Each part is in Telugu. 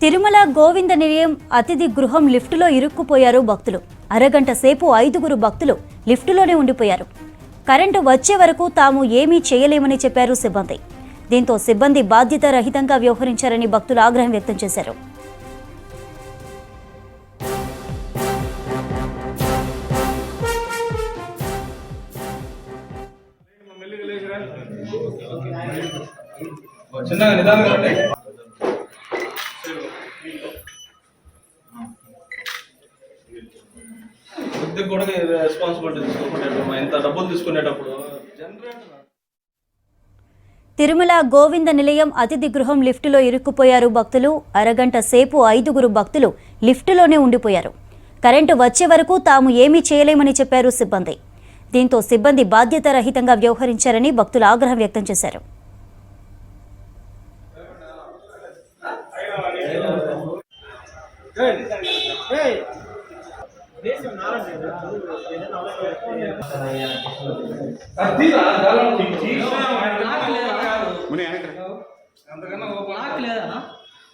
తిరుమల గోవింద నిలయం అతిథి గృహం లిఫ్టులో ఇరుక్కుపోయారు భక్తులు. అరగంట సేపు 5గురు భక్తులు లిఫ్టులోనే ఉండిపోయారు. కరెంటు వచ్చే వరకు తాము ఏమీ చేయలేమని చెప్పారు సిబ్బంది. దీంతో సిబ్బంది బాధ్యత రహితంగా వ్యవహరించారని భక్తులు ఆగ్రహం వ్యక్తం చేశారు. తిరుమల గోవింద నిలయం అతిథి గృహం లిఫ్టులో ఇరుక్కుపోయారు భక్తులు. అరగంట సేపు 5గురు భక్తులు లిఫ్టులోనే ఉండిపోయారు. కరెంటు వచ్చే వరకు తాము ఏమీ చేయలేమని చెప్పారు సిబ్బంది. దీంతో సిబ్బంది బాధ్యత రహితంగా వ్యవహరించారని భక్తులు ఆగ్రహం వ్యక్తం చేశారు.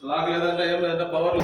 లాక్ లేదంటే ఏం లేదంటే పవర్